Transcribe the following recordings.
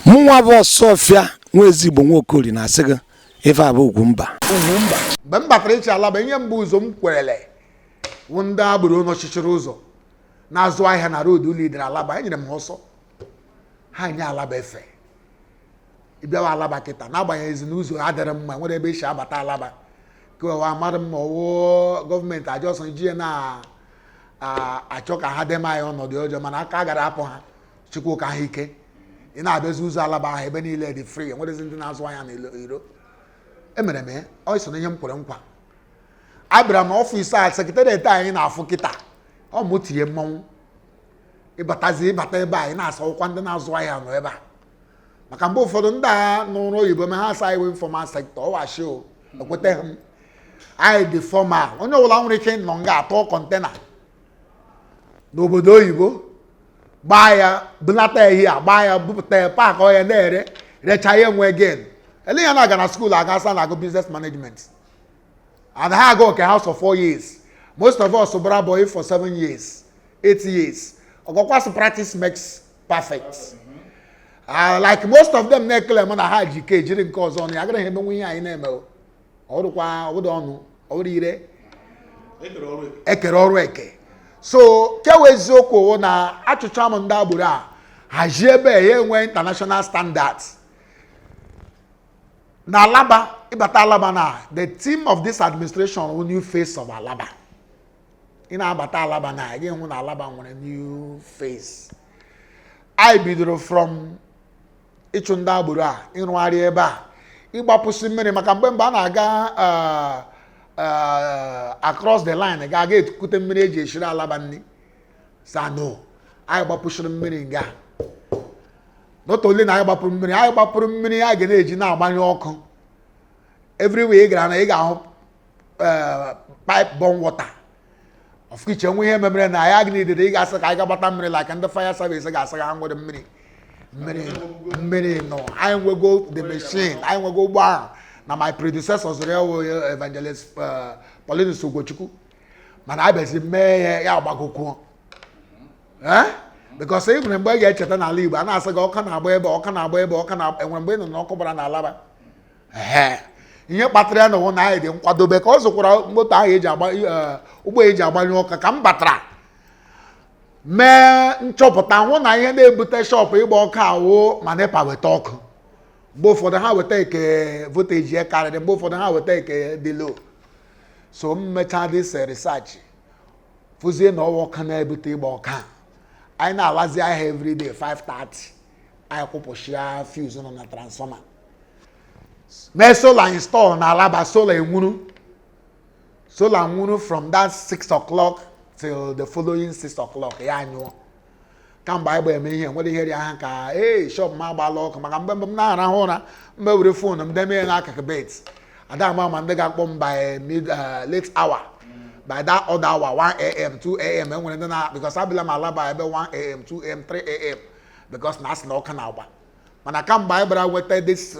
Mụnwa bụ Ọsọfịa nwa ezigbo Nwokori na-asị gị ife abụ Ugwumba. Mgbe m batara ịchị Alaba, ihe mbụ ụzọ m kwerele wụ ndị agboro nọchichiri ụzọ na-azụ ahịa na road lidere Alaba. Enyere m ha ọsọ, ha nye Alaba efe. Ịbịawa Alaba kịta n'agbanyeghị na ụzọ adịrị mma, nwere ebe isi abata Alaba kewa amadị mma ọwụ gọọmenti ajọsọ ji na-achọ ka ha dị anyị ọnọdụ ọjọọ, mana aka gara apụ ha chukwu ka ha ike. Ị na-abịazi ụzọ Alaba ahụ ebe niile dị free, enwerezi ndị na-azụ ahịa n'iro. Emere m ya, ọ so na ihe m kwere nkwa. Abịara m ọfịs a sekretariat anyị na-afụ kịta, ọ mụ tinye mmanwụ ịbata ebe anyị na-asa ụkwa ndị na-azụ ahịa nọ ebe a. Maka mgbe ụfọdụ ndị a n'ụlọ oyibo ma ha asa iwe informal sector ọwashi o ekweta m anyị dị formal. Onye ọbụla nwere ike nọ nga atọ kọntena n'obodo oyibo, gbaa ya bunata ehi a, gbaa ya bupụta ya paakị ọya na-ere recha ya enwe gen. Ele ya na-aga na skuul aga asa na-agụ business management and ha aga oke house of 4 years. Most of us bra boy for 7 years 8 years. Ọgọkwasị practice makes perfect. Like most of them na-ekele m na ha ji ike jiri nke ọzọ ọnụ ya agaghị emenwe ihe anyị na-eme. Ọrụkwa ọbụda ọnụ ọrụ ire ekere ọrụ eke. So kewe eziokwu na achụcha m ndị agboro a hazie ebe ya enwe international standards na Alaba. Ịbata Alaba na the team of this administration will new face of Alaba. Ị na-abata Alaba na gị hụ na Alaba nwere new face. I bidoro from ịchụ ndị agboro a ịrụgharị ebe a ịgbapụsị mmiri, maka mgbe a na-aga across the line ga-aga etukute mmiri eji eshiri Alaba nri sano. Anyị gbapụsịrị mmiri nga not only na anyị gbapụrụ mmiri anyị ga na-eji na-agbanye ọkụ everywhere ị gara na ị ga-ahụ pipe borne water of which enwe ihe memere na anyị agịnidere ị ga-asị ka anyị ga-agbata mmiri like ndị fire service ga-asị ha nwere mmiri nọ. Anyị nwego the machine, anyị nwego ụgbọ ahụ na my predecessors rewo evangelist Paulinus Ugochukwu, mana abịazi mee ya agbagokwuo because ị nwere mgbe ị ga-echeta n'ala Igbo a na-asị gị ọka na-agba ebe enwere mgbe ị nọ n'ọkụ gbara na Alaba. Ihe kpatara ya na ụwụ na anyị dị nkwadobe ka ọ zụkwara moto ahụ ụgbọ eji agbanye ọka ka m batara mee nchọpụta hụ na ihe na-ebute shọpụ ịgba ọka awụ ma NEPA weta ọkụ. Mgbe ụfọdụ ha weta eke voltage ya karịrị, mgbe ụfọdụ ha weta eke dị low. So m mechaa this research fụzie na ọwa ọka na-ebute ịgba ọka. Anyị na-alazi ahịa everyday 5:30 anyị kwụpụchia fuse nọ na transformer. Mee solar install na Alaba, solar nwuru from that 6 o'clock till the following 6 o'clock ya anyụọ. Kamgbe anyị gba eme ihe nwere ihe dị aha ka shop m agbala ọkụ, maka mgbe m na-arahụ ụra mgbe were fon m deme ya n'akụkụ bet ada ma ndị ga-akpọ m by late hour, by that other hour 1 a.m. 2 a.m. enwere ndị na because abịala m Alaba ebe 1 a.m. 2 a.m. 3 a.m. because na asị na ọka na-agba. Mana kamgbe anyị gbara nweta this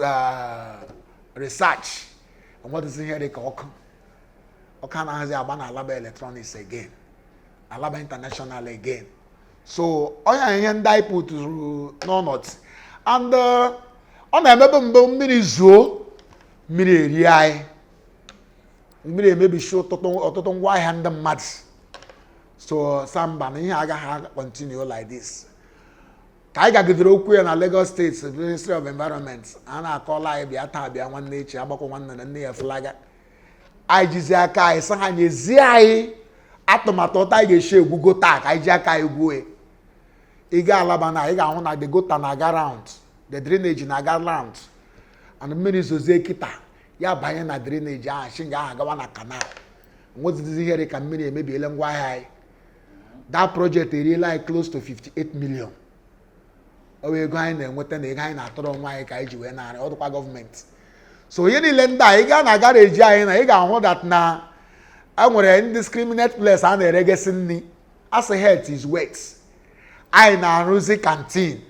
research enwetazi ihe dị ka ọka na-ahazi agba na Alaba electronics again, Alaba international again. So onye ihe ndị anyị pụtụrụ n'ọnọdụ and ọ na-emebe mgbe mmiri zuo mmiri eri anyị, mmiri emebishi ọtụtụ ngwa ahịa ndị mmadụ. So samba na ihe agaghị continue like this. Ka anyị gagidere okwu ya na Lagos State Ministry of Environment, a na-akọla anyị bịa taa bịa nwanne echi agbakọ nwanne na nne ya flaga. Anyị jizi aka anyị sị ha nyezie anyị atụmatụ ụta anyị ga-eshi egwugo taa ka anyị ji aka anyị gwuo. Ị ga Alaba na ị ga-ahụ na the gota na-aga round, the drainage na-aga round, and mmiri zozie kịta ya banye na drainage ahụ shinga ahụ agawa na canal. Nwezizi ihe dị ka mmiri emebiele ngwa ahịa anyị. That project eriela anyị close to 58 million. Ọ ego anyị na-enweta na ego anyị na-atọrọ onwe anyị ka anyị ji wee narị ọdụkwa gọọmenti. So ihe niile ndị a ị gaa na garaji anyị na ị ga-ahụ that na e nwere indiscriminate place a na-eregesi nri as health is wet. Anyị na-arụzi kantin.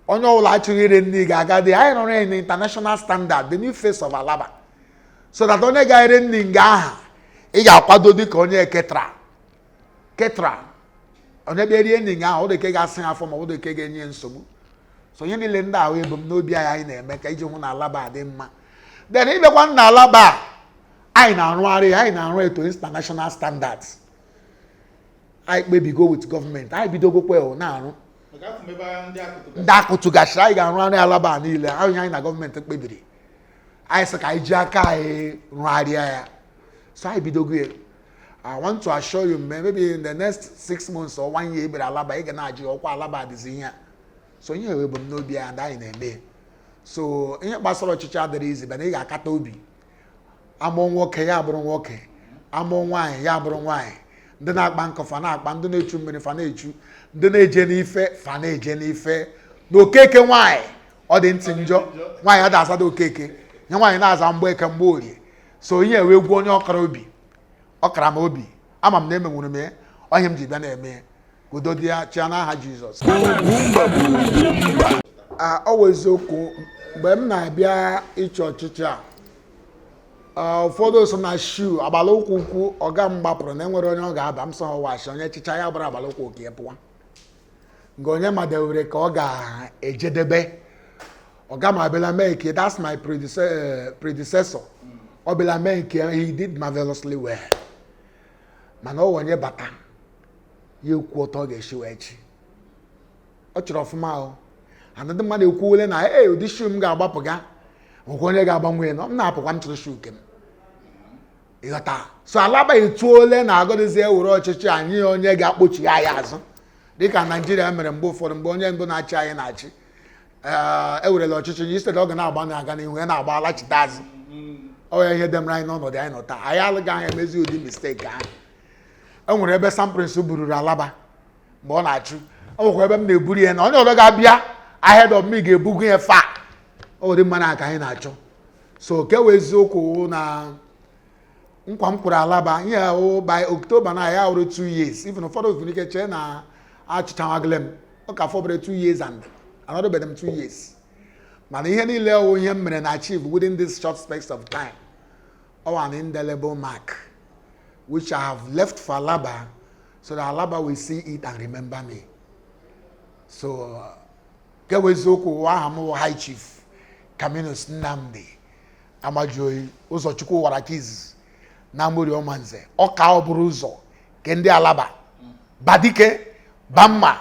Onye ọbụla achọghị ire nri ga-aga dị anyị nọrọ in international standard, the new face of Alaba, so that onye ga-ere nri nga aha ị ga-akwado dịka onye ketra onye bịa rie nri nga ahụ ọ dị ka ga-asị afọ ma ọ dị ka ga-enye nsogbu. so ihe niile ndị ahụ ebumnobi anyị na-eme ka iji hụ na Alaba dị mma. Then ịbịakwa na Alaba anyị na-arụgharị anyị na-arụ eto international standards. Anyị kpebigo with gọọmenti anyị bidogokwa na-arụ ndị akụtụgachiri anyị ga-arụgharị Alaba niile anyị na gọọmenti kpebiri anyị sị ka anyị ji aka anyị rụgharịa ya. So anyị bidogo ya. I want to assure you, maybe in the next 6 months or 1 year, but Alaba, you can add your Alaba design. So you will be no be and I in. So in your basket of chicha there is, but you got katobi. I'm on walk, yabron walk. I'm on wine, yabron wine. Then I bank of an act, abandonate you, many fanage, donate Jennifer, fanage Jennifer. No cake and wine. Or the intinjo. Why others are no cake? No wine as I'm waking body. So here we'll go on your karobi. Ọkara m obi ama m na emenwuru m onye m ji bịa na-eme udo dị ya chi n'aha Jizọs. Always okwu mgbe m na-abịa ịchọ ọchịchị ụfọdụ so na shoe agbala ụkwụ ukwu ọga m gbapụrụ na enwere onye ọ ga-aba m sọ washi onye chicha ya gbara agbala ụkwụ ka pụọ nke onye madewere ka ọ ga-ejedebe ọga ma abịala mee nke that's my predecessor ọ bịala mee nke he did marvelously well. Mana ọ onye bata ya ekwu ọtọ ga-eshi wee chi ọ chọrọ ọfụma ahụ ndị mmadụ ekwuole na ụdị shu m ga-agbapụ ga nwekwa onye ga-agbanwe na m na-apụkwa m chọrọ shu nke m ịghọta. So Alaba etuole na agọdịzi ewere ọchịchị anyị onye ga-akpọchi ya azụ dịka Naijiria mere mgbe ụfọdụ mgbe onye mbụ na-achị anyị na-achị ewerela ọchịchị ya isite ọ ga na-agba na-aga n'ihu ya na-agba alachite azụ ọ ya ihe demere anyị n'ọnọdụ anyị nọ taa anyị alụghị anyị emezi ụdị mistake ahụ. E nwere ebe Sam Prince bururu Alaba mgbe ọ na-achụ o nwekwa ebe m na-eburu ya na onye ọzọ ga-abịa ahead of me ga-ebugo ya fa ọ dị mma na aka anyị na-achọ. So kewe eziokwu na nkwa m kwuru Alaba ihe ahụ by October na ya wụrụ 2 years even ụfọdụ ofu ike chee na achịchawagịle m ọ ka fọbere 2 years and another bedem 2 years. Mana ihe niile ọwụ ihe m mere na achieve within this short space of time or an indelible mark which I have left for Alaba so that Alaba will see it and remember me. So keweziokwu aha m High Chief Caminus Nnamdi Amajoyi ụzọchukwu Warakiz na Mori Omanze ọka ọ bụrụ ụzọ ke ndị Alaba badike bamma